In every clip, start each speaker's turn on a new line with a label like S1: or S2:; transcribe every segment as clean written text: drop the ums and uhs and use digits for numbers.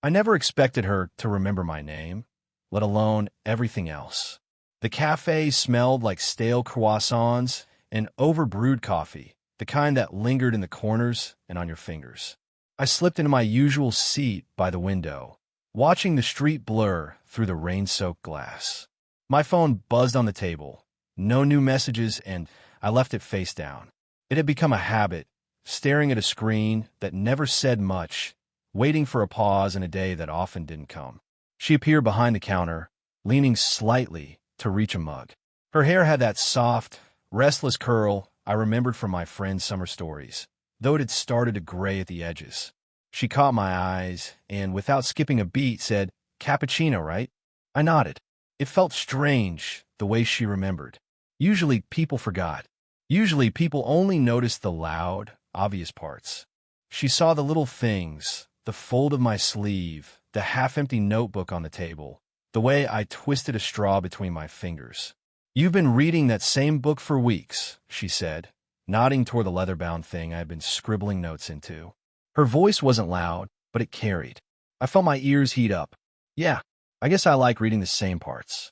S1: I never expected her to remember my name, let alone everything else. The cafe smelled like stale croissants and overbrewed coffee, the kind that lingered in the corners and on your fingers. I slipped into my usual seat by the window, watching the street blur through the rain-soaked glass. My phone buzzed on the table. No new messages, and I left it face down. It had become a habit, staring at a screen that never said much, waiting for a pause in a day that often didn't come. She appeared behind the counter, leaning slightly to reach a mug. Her hair had that soft, restless curl I remembered from my friend's summer stories, though it had started to gray at the edges. She caught my eyes and, without skipping a beat, said, "Cappuccino, right?" I nodded. It felt strange, the way she remembered. Usually people forgot. Usually people only noticed the loud, obvious parts. She saw the little things, the fold of my sleeve, the half-empty notebook on the table, the way I twisted a straw between my fingers. "You've been reading that same book for weeks," she said, nodding toward the leather-bound thing I had been scribbling notes into. Her voice wasn't loud, but it carried. I felt my ears heat up. "Yeah, I guess I like reading the same parts."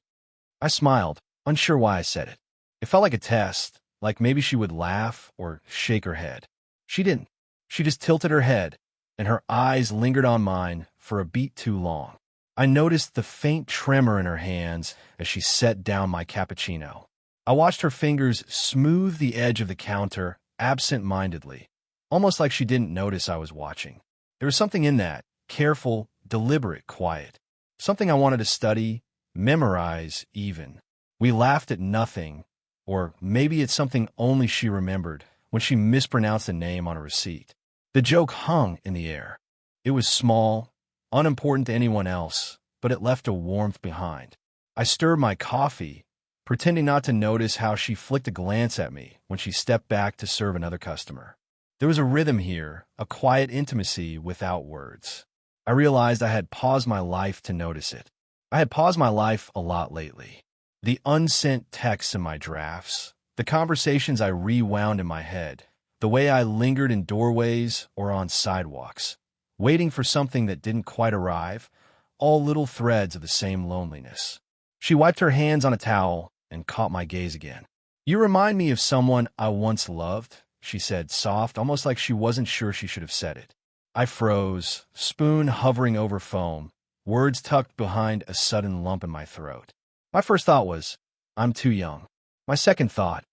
S1: I smiled, unsure why I said it. It felt like a test, like maybe she would laugh or shake her head. She didn't. She just tilted her head, and her eyes lingered on mine for a beat too long. I noticed the faint tremor in her hands as she set down my cappuccino. I watched her fingers smooth the edge of the counter absent-mindedly, almost like she didn't notice I was watching. There was something in that, careful, deliberate quiet. Something I wanted to study, memorize even. We laughed at nothing, or maybe it's something only she remembered, when she mispronounced a name on a receipt. The joke hung in the air. It was small, unimportant to anyone else, but it left a warmth behind. I stirred my coffee, pretending not to notice how she flicked a glance at me when she stepped back to serve another customer. There was a rhythm here, a quiet intimacy without words. I realized I had paused my life to notice it. I had paused my life a lot lately. The unsent texts in my drafts, the conversations I rewound in my head, the way I lingered in doorways or on sidewalks, waiting for something that didn't quite arrive, all little threads of the same loneliness. She wiped her hands on a towel and caught my gaze again. "You remind me of someone I once loved," she said, soft, almost like she wasn't sure she should have said it. I froze, spoon hovering over foam, words tucked behind a sudden lump in my throat. My first thought was, I'm too young. My second thought,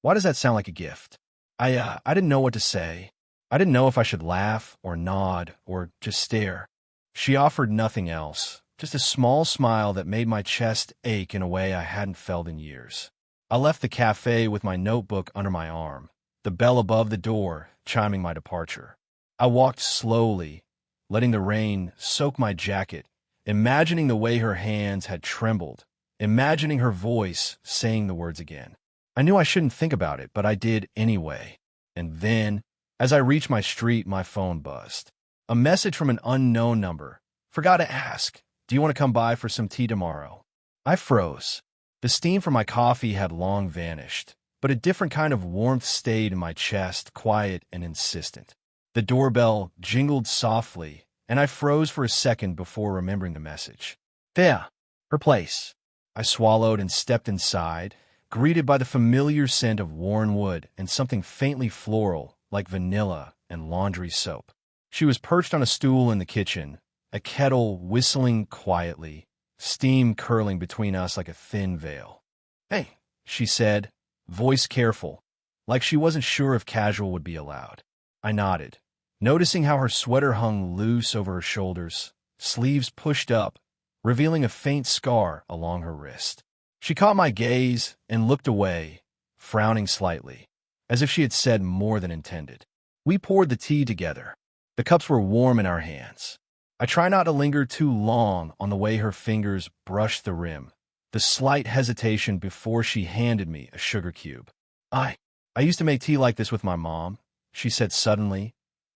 S1: why does that sound like a gift? I didn't know what to say. I didn't know if I should laugh or nod or just stare. She offered nothing else, just a small smile that made my chest ache in a way I hadn't felt in years. I left the cafe with my notebook under my arm, the bell above the door chiming my departure. I walked slowly, letting the rain soak my jacket, imagining the way her hands had trembled, imagining her voice saying the words again. I knew I shouldn't think about it, but I did anyway. And then, as I reached my street, my phone buzzed. A message from an unknown number. "Forgot to ask. Do you want to come by for some tea tomorrow?" I froze. The steam from my coffee had long vanished, but a different kind of warmth stayed in my chest, quiet and insistent. The doorbell jingled softly, and I froze for a second before remembering the message. There, her place. I swallowed and stepped inside, greeted by the familiar scent of worn wood and something faintly floral, like vanilla and laundry soap. She was perched on a stool in the kitchen, a kettle whistling quietly, steam curling between us like a thin veil. "Hey," she said, voice careful, like she wasn't sure if casual would be allowed. I nodded, noticing how her sweater hung loose over her shoulders, sleeves pushed up, revealing a faint scar along her wrist. She caught my gaze and looked away, frowning slightly, as if she had said more than intended. We poured the tea together. The cups were warm in our hands. I tried not to linger too long on the way her fingers brushed the rim, the slight hesitation before she handed me a sugar cube. I used to make tea like this with my mom," she said suddenly,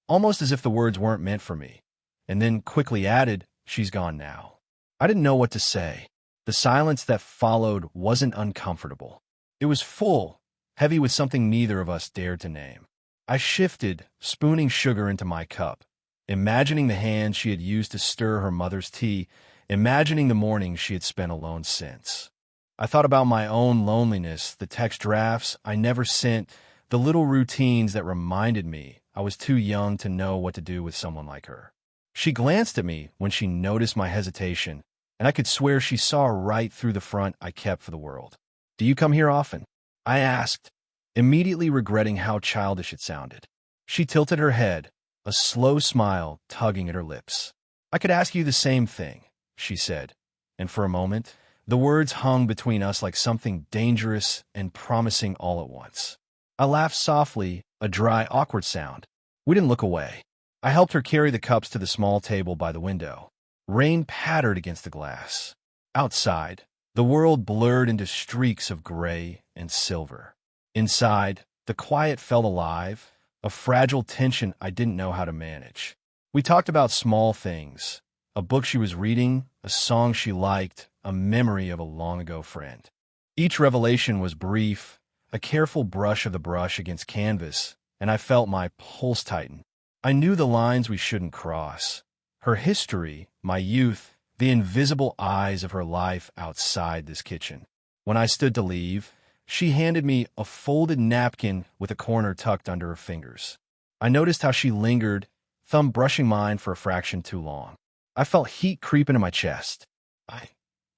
S1: almost as if the words weren't meant for me, and then quickly added, "She's gone now." I didn't know what to say. The silence that followed wasn't uncomfortable. It was full, heavy with something neither of us dared to name. I shifted, spooning sugar into my cup, imagining the hand she had used to stir her mother's tea, imagining the mornings she had spent alone since. I thought about my own loneliness, the text drafts I never sent, the little routines that reminded me I was too young to know what to do with someone like her. She glanced at me when she noticed my hesitation, and I could swear she saw right through the front I kept for the world. "Do you come here often?" I asked, immediately regretting how childish it sounded. She tilted her head, a slow smile tugging at her lips. "I could ask you the same thing," she said, and for a moment, the words hung between us like something dangerous and promising all at once. I laughed softly, a dry, awkward sound. We didn't look away. I helped her carry the cups to the small table by the window. Rain pattered against the glass. Outside, the world blurred into streaks of gray and silver. Inside, the quiet felt alive, a fragile tension I didn't know how to manage. We talked about small things, a book she was reading, a song she liked, a memory of a long-ago friend. Each revelation was brief, a careful brush of the brush against canvas, and I felt my pulse tighten. I knew the lines we shouldn't cross. Her history, my youth, the invisible eyes of her life outside this kitchen. When I stood to leave, she handed me a folded napkin with a corner tucked under her fingers. I noticed how she lingered, thumb brushing mine for a fraction too long. I felt heat creep into my chest. I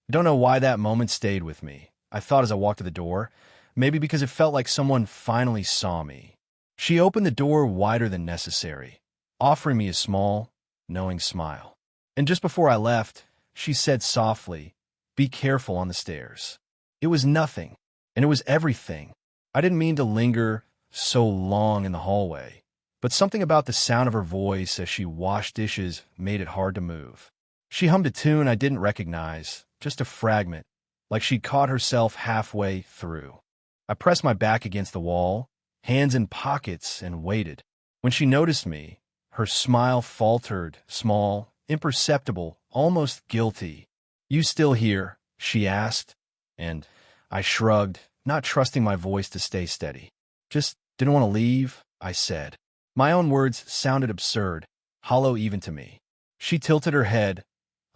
S1: don't know why that moment stayed with me. I thought as I walked to the door, maybe because it felt like someone finally saw me. She opened the door wider than necessary, offering me a small, knowing smile. And just before I left, she said softly, "Be careful on the stairs." It was nothing, and it was everything. I didn't mean to linger so long in the hallway, but something about the sound of her voice as she washed dishes made it hard to move. She hummed a tune I didn't recognize, just a fragment, like she'd caught herself halfway through. I pressed my back against the wall, hands in pockets, and waited. When she noticed me, her smile faltered, small, imperceptible, almost guilty. "You still here?" she asked, and I shrugged, not trusting my voice to stay steady. "Just didn't want to leave," I said. My own words sounded absurd, hollow even to me. She tilted her head,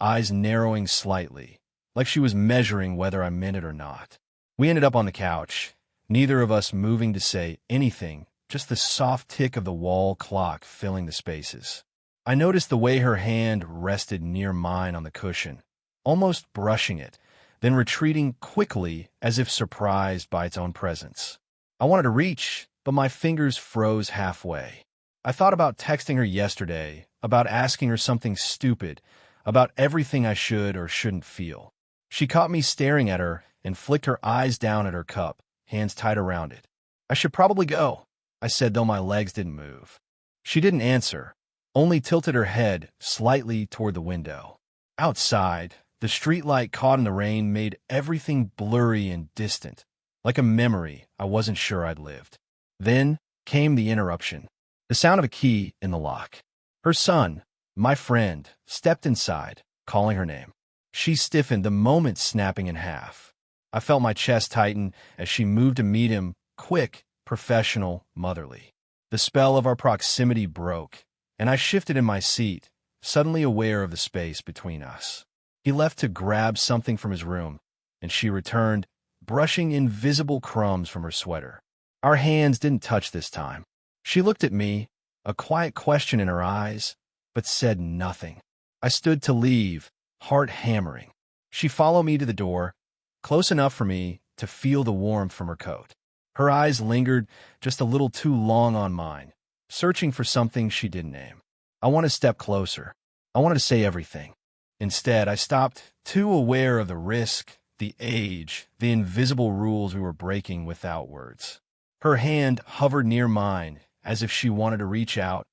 S1: eyes narrowing slightly, like she was measuring whether I meant it or not. We ended up on the couch, neither of us moving to say anything, just the soft tick of the wall clock filling the spaces. I noticed the way her hand rested near mine on the cushion, almost brushing it, then retreating quickly as if surprised by its own presence. I wanted to reach, but my fingers froze halfway. I thought about texting her yesterday, about asking her something stupid, about everything I should or shouldn't feel. She caught me staring at her and flicked her eyes down at her cup, hands tight around it. "I should probably go," I said, though my legs didn't move. She didn't answer, only tilted her head slightly toward the window. Outside, the streetlight caught in the rain made everything blurry and distant, like a memory I wasn't sure I'd lived. Then came the interruption, the sound of a key in the lock. Her son, my friend, stepped inside, calling her name. She stiffened, the moment snapping in half. I felt my chest tighten as she moved to meet him, quick, professional, motherly. The spell of our proximity broke, and I shifted in my seat, suddenly aware of the space between us. He left to grab something from his room, and she returned, brushing invisible crumbs from her sweater. Our hands didn't touch this time. She looked at me, a quiet question in her eyes, but said nothing. I stood to leave, heart hammering. She followed me to the door, close enough for me to feel the warmth from her coat. Her eyes lingered just a little too long on mine, searching for something she didn't name. I wanted to step closer. I wanted to say everything. Instead, I stopped, too aware of the risk, the age, the invisible rules we were breaking without words. Her hand hovered near mine, as if she wanted to reach out,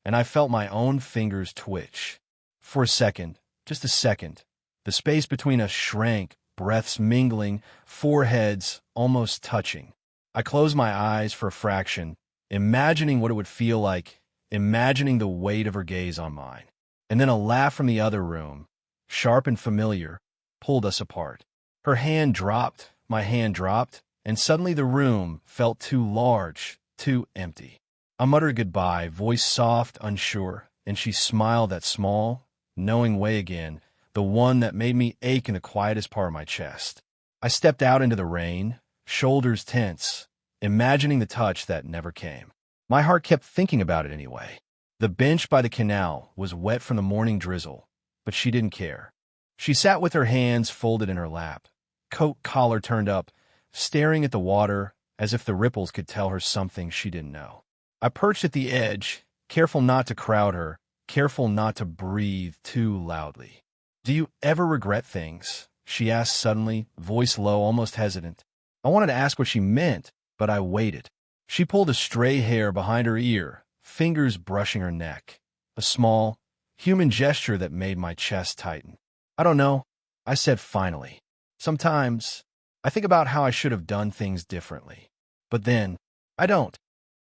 S1: and I felt my own fingers twitch. For a second, just a second, the space between us shrank, breaths mingling, foreheads almost touching. I closed my eyes for a fraction, imagining what it would feel like, imagining the weight of her gaze on mine. And then a laugh from the other room, sharp and familiar, pulled us apart. Her hand dropped, my hand dropped, and suddenly the room felt too large, too empty. I muttered goodbye, voice soft, unsure, and she smiled that small, knowing way again, the one that made me ache in the quietest part of my chest. I stepped out into the rain, shoulders tense, imagining the touch that never came. My heart kept thinking about it anyway. The bench by the canal was wet from the morning drizzle, but she didn't care. She sat with her hands folded in her lap, coat collar turned up, staring at the water as if the ripples could tell her something she didn't know. I perched at the edge, careful not to crowd her, careful not to breathe too loudly. "Do you ever regret things?" she asked suddenly, voice low, almost hesitant. I wanted to ask what she meant, but I waited. She pulled a stray hair behind her ear, fingers brushing her neck. A small, human gesture that made my chest tighten. "I don't know," I said finally. "Sometimes, I think about how I should have done things differently. But then, I don't."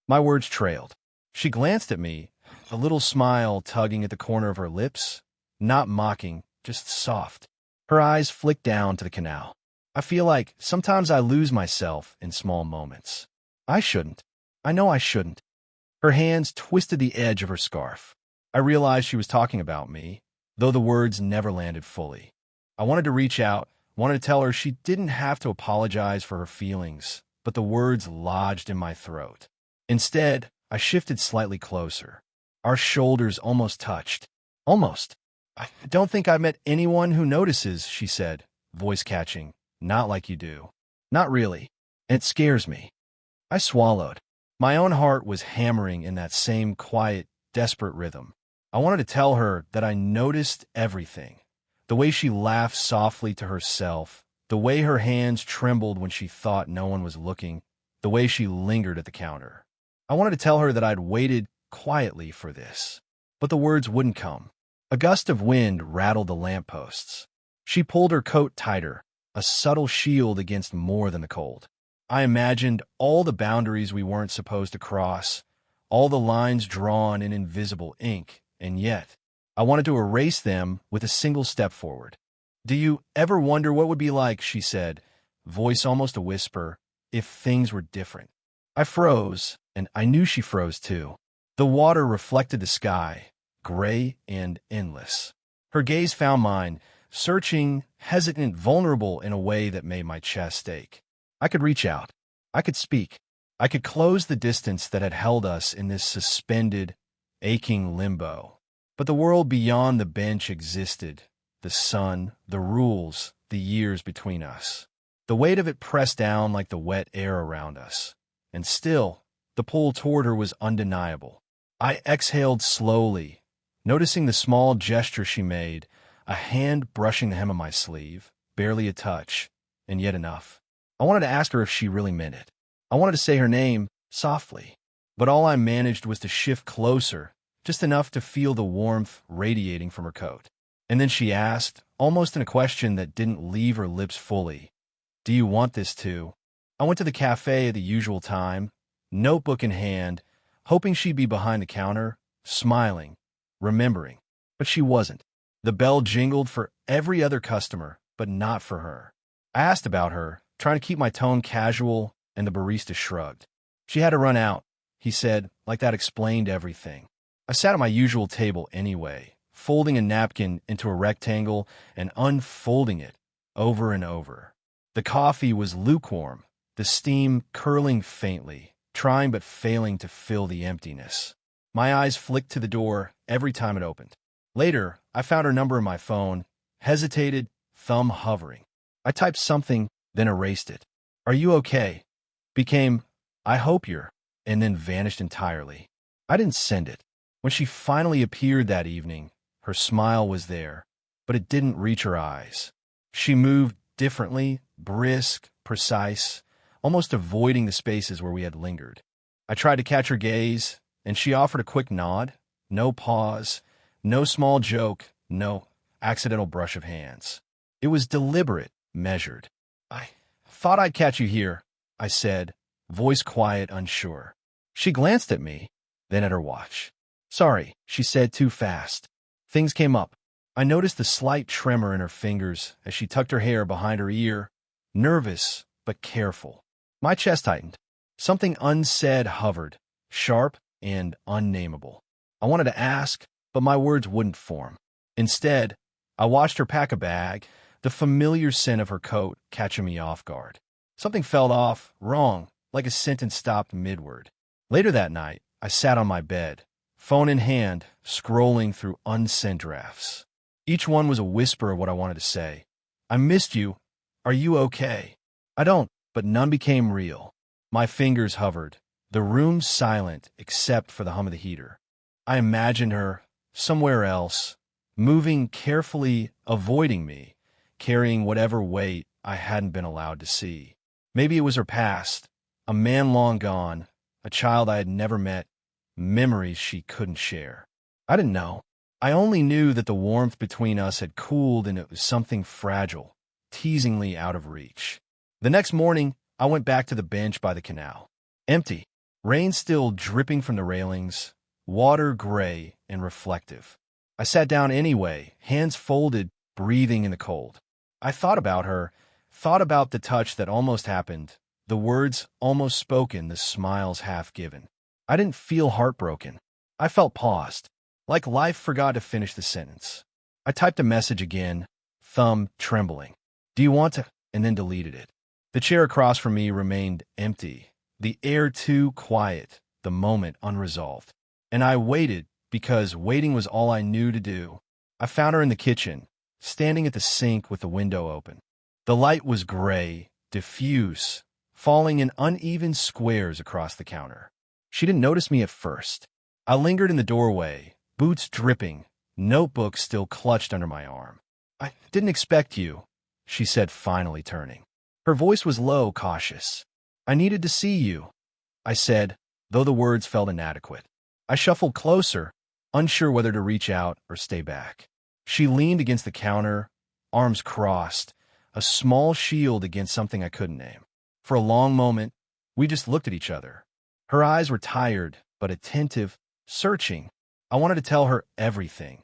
S1: My words trailed. She glanced at me, a little smile tugging at the corner of her lips, not mocking, just soft. Her eyes flicked down to the canal. "I feel like sometimes I lose myself in small moments. I shouldn't. I know I shouldn't." Her hands twisted the edge of her scarf. I realized she was talking about me, though the words never landed fully. I wanted to reach out, wanted to tell her she didn't have to apologize for her feelings, but the words lodged in my throat. Instead, I shifted slightly closer. Our shoulders almost touched. Almost. "I don't think I've met anyone who notices," she said, voice catching. "Not like you do. Not really. And it scares me." I swallowed. My own heart was hammering in that same quiet, desperate rhythm. I wanted to tell her that I noticed everything. The way she laughed softly to herself, the way her hands trembled when she thought no one was looking, the way she lingered at the counter. I wanted to tell her that I'd waited quietly for this. But the words wouldn't come. A gust of wind rattled the lampposts. She pulled her coat tighter, a subtle shield against more than the cold. I imagined all the boundaries we weren't supposed to cross, all the lines drawn in invisible ink, and yet I wanted to erase them with a single step forward. "Do you ever wonder what would be like," she said, voice almost a whisper, "if things were different?" I froze, and I knew she froze too. The water reflected the sky, gray and endless. Her gaze found mine, searching, hesitant, vulnerable in a way that made my chest ache. I could reach out. I could speak. I could close the distance that had held us in this suspended, aching limbo. But the world beyond the bench existed. The sun, the rules, the years between us. The weight of it pressed down like the wet air around us. And still, the pull toward her was undeniable. I exhaled slowly, noticing the small gesture she made, a hand brushing the hem of my sleeve, barely a touch, and yet enough. I wanted to ask her if she really meant it. I wanted to say her name softly, but all I managed was to shift closer, just enough to feel the warmth radiating from her coat. And then she asked, almost in a question that didn't leave her lips fully, "Do you want this too?" I went to the cafe at the usual time, notebook in hand, hoping she'd be behind the counter, smiling, remembering. But she wasn't. The bell jingled for every other customer, but not for her. I asked about her, trying to keep my tone casual, and the barista shrugged. "She had to run out," he said, like that explained everything. I sat at my usual table anyway, folding a napkin into a rectangle and unfolding it over and over. The coffee was lukewarm, the steam curling faintly, trying but failing to fill the emptiness. My eyes flicked to the door every time it opened. Later, I found her number in my phone, hesitated, thumb hovering. I typed something, then erased it. "Are you okay?" Became, "I hope you're," and then vanished entirely. I didn't send it. When she finally appeared that evening, her smile was there, but it didn't reach her eyes. She moved differently, brisk, precise, almost avoiding the spaces where we had lingered. I tried to catch her gaze, and she offered a quick nod. No pause, no small joke, no accidental brush of hands. It was deliberate, measured. "I thought I'd catch you here," I said, voice quiet, unsure. She glanced at me, then at her watch. "Sorry," she said too fast. Things came up. I noticed the slight tremor in her fingers as she tucked her hair behind her ear, nervous but careful. My chest tightened. Something unsaid hovered, sharp and unnameable. I wanted to ask, but my words wouldn't form. Instead, I watched her pack a bag, the familiar scent of her coat catching me off guard. Something felt off, wrong, like a sentence stopped mid-word. Later that night, I sat on my bed, phone in hand, scrolling through unsent drafts. Each one was a whisper of what I wanted to say. I missed you. Are you okay? I don't, but none became real. My fingers hovered, the room silent except for the hum of the heater. I imagined her, somewhere else, moving carefully, avoiding me, carrying whatever weight I hadn't been allowed to see. Maybe it was her past, a man long gone, a child I had never met, memories she couldn't share. I didn't know. I only knew that the warmth between us had cooled and it was something fragile, teasingly out of reach. The next morning, I went back to the bench by the canal. Empty, rain still dripping from the railings, water gray and reflective. I sat down anyway, hands folded, breathing in the cold. I thought about her, thought about the touch that almost happened, the words almost spoken, the smiles half given. I didn't feel heartbroken. I felt paused, like life forgot to finish the sentence. I typed a message again, thumb trembling. Do you want to? And then deleted it. The chair across from me remained empty, the air too quiet, the moment unresolved. And I waited, because waiting was all I knew to do. I found her in the kitchen, standing at the sink with the window open. The light was gray, diffuse, falling in uneven squares across the counter. She didn't notice me at first. I lingered in the doorway, boots dripping, notebook still clutched under my arm. I didn't expect you, she said, finally turning. Her voice was low, cautious. I needed to see you, I said, though the words felt inadequate. I shuffled closer, unsure whether to reach out or stay back. She leaned against the counter, arms crossed, a small shield against something I couldn't name. For a long moment, we just looked at each other. Her eyes were tired, but attentive, searching. I wanted to tell her everything,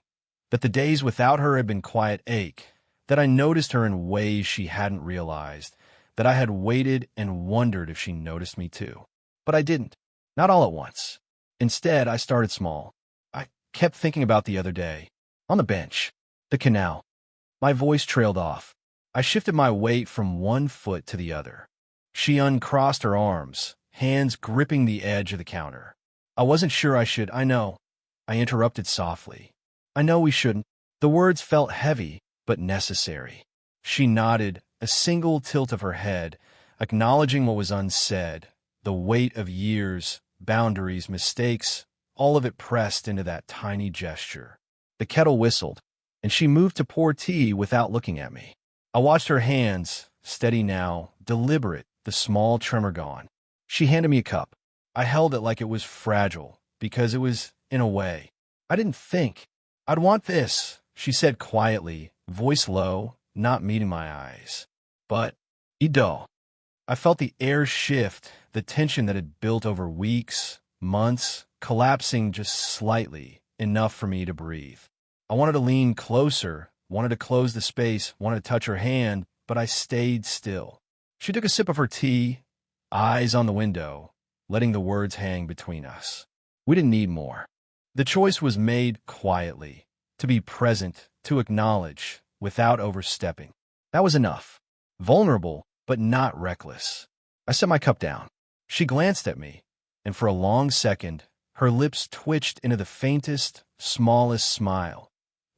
S1: that the days without her had been quiet ache, that I noticed her in ways she hadn't realized, that I had waited and wondered if she noticed me too. But I didn't, not all at once. Instead, I started small. I kept thinking about the other day, on the bench, the canal. My voice trailed off. I shifted my weight from one foot to the other. She uncrossed her arms, hands gripping the edge of the counter. I wasn't sure I should. I know. I interrupted softly. I know we shouldn't. The words felt heavy, but necessary. She nodded, a single tilt of her head, acknowledging what was unsaid, the weight of years, boundaries, mistakes, all of it pressed into that tiny gesture. The kettle whistled, and she moved to pour tea without looking at me. I watched her hands, steady now, deliberate, the small tremor gone. She handed me a cup. I held it like it was fragile, because it was, in a way. I didn't think. I'd want this, she said quietly, voice low, not meeting my eyes. But, Ido. I felt the air shift, the tension that had built over weeks, months, collapsing just slightly, enough for me to breathe. I wanted to lean closer, wanted to close the space, wanted to touch her hand, but I stayed still. She took a sip of her tea, eyes on the window, letting the words hang between us. We didn't need more. The choice was made quietly, to be present, to acknowledge, without overstepping. That was enough. Vulnerable, but not reckless. I set my cup down. She glanced at me, and for a long second, her lips twitched into the faintest, smallest smile.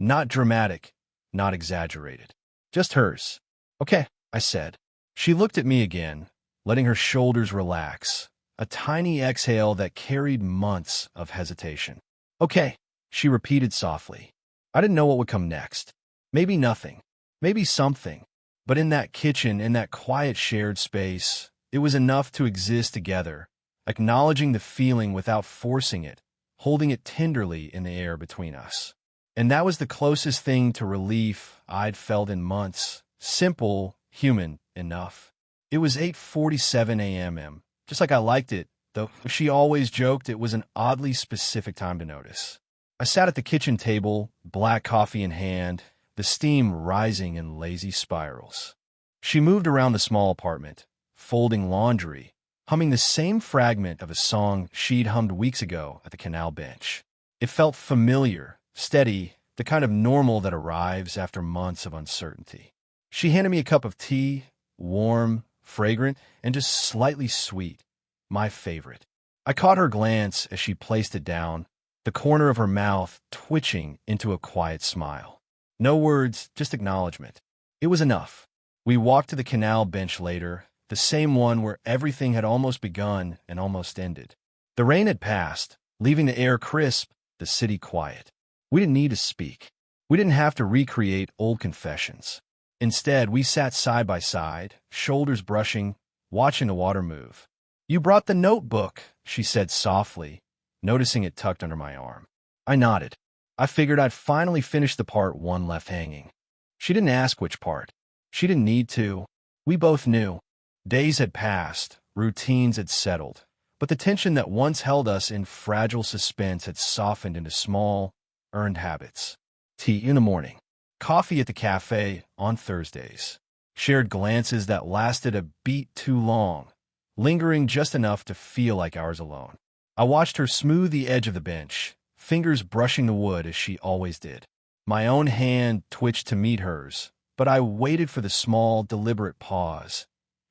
S1: Not dramatic, not exaggerated. Just hers. Okay, I said. She looked at me again, letting her shoulders relax, a tiny exhale that carried months of hesitation. Okay, she repeated softly. I didn't know what would come next. Maybe nothing. Maybe something. But in that kitchen, in that quiet shared space, it was enough to exist together, acknowledging the feeling without forcing it, holding it tenderly in the air between us. And that was the closest thing to relief I'd felt in months. Simple, human enough. It was 8:47 a.m., just like I liked it, though she always joked it was an oddly specific time to notice. I sat at the kitchen table, black coffee in hand, the steam rising in lazy spirals. She moved around the small apartment, folding laundry, humming the same fragment of a song she'd hummed weeks ago at the canal bench. It felt familiar, steady, the kind of normal that arrives after months of uncertainty. She handed me a cup of tea, warm, fragrant, and just slightly sweet, my favorite. I caught her glance as she placed it down, the corner of her mouth twitching into a quiet smile. No words, just acknowledgement. It was enough. We walked to the canal bench later, the same one where everything had almost begun and almost ended. The rain had passed, leaving the air crisp, the city quiet. We didn't need to speak. We didn't have to recreate old confessions. Instead, we sat side by side, shoulders brushing, watching the water move. "You brought the notebook," she said softly, noticing it tucked under my arm. I nodded. I figured I'd finally finished the part one left hanging. She didn't ask which part. She didn't need to. We both knew. Days had passed, routines had settled, but the tension that once held us in fragile suspense had softened into small, earned habits. Tea in the morning. Coffee at the cafe on Thursdays. Shared glances that lasted a beat too long, lingering just enough to feel like ours alone. I watched her smooth the edge of the bench, fingers brushing the wood as she always did. My own hand twitched to meet hers, but I waited for the small, deliberate pause,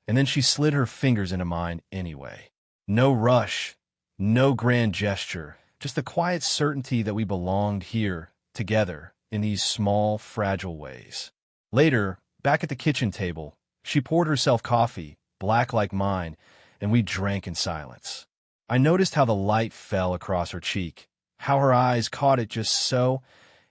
S1: and then she slid her fingers into mine anyway. No rush, no grand gesture, just the quiet certainty that we belonged here, together, in these small, fragile ways. Later, back at the kitchen table, she poured herself coffee, black like mine, and we drank in silence. I noticed how the light fell across her cheek, how her eyes caught it just so,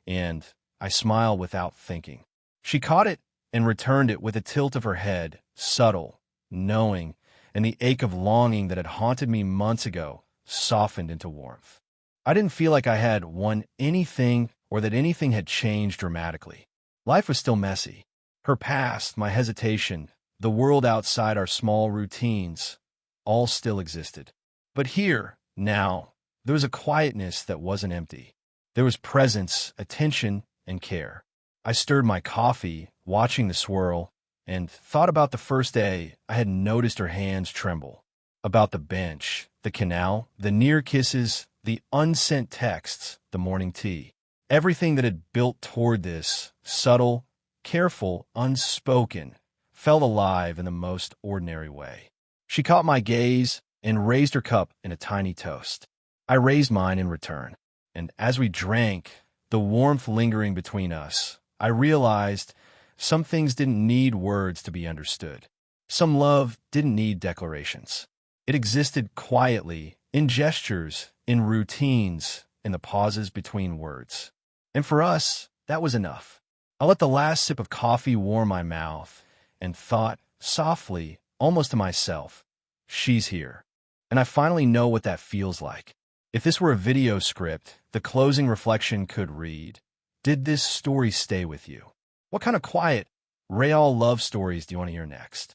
S1: and I smiled without thinking. She caught it and returned it with a tilt of her head, subtle, knowing, and the ache of longing that had haunted me months ago softened into warmth. I didn't feel like I had won anything or that anything had changed dramatically. Life was still messy. Her past, my hesitation, the world outside our small routines, all still existed. But here, now, there was a quietness that wasn't empty. There was presence, attention, and care. I stirred my coffee, watching the swirl, and thought about the first day I had noticed her hands tremble, about the bench, the canal, the near kisses, the unsent texts, the morning tea. Everything that had built toward this, subtle, careful, unspoken, felt alive in the most ordinary way. She caught my gaze and raised her cup in a tiny toast. I raised mine in return, and as we drank, the warmth lingering between us, I realized some things didn't need words to be understood. Some love didn't need declarations. It existed quietly, in gestures, in routines, in the pauses between words. And for us, that was enough. I let the last sip of coffee warm my mouth and thought, softly, almost to myself, she's here. And I finally know what that feels like. If this were a video script, the closing reflection could read, "Did this story stay with you?" What kind of quiet, real love stories do you want to hear next?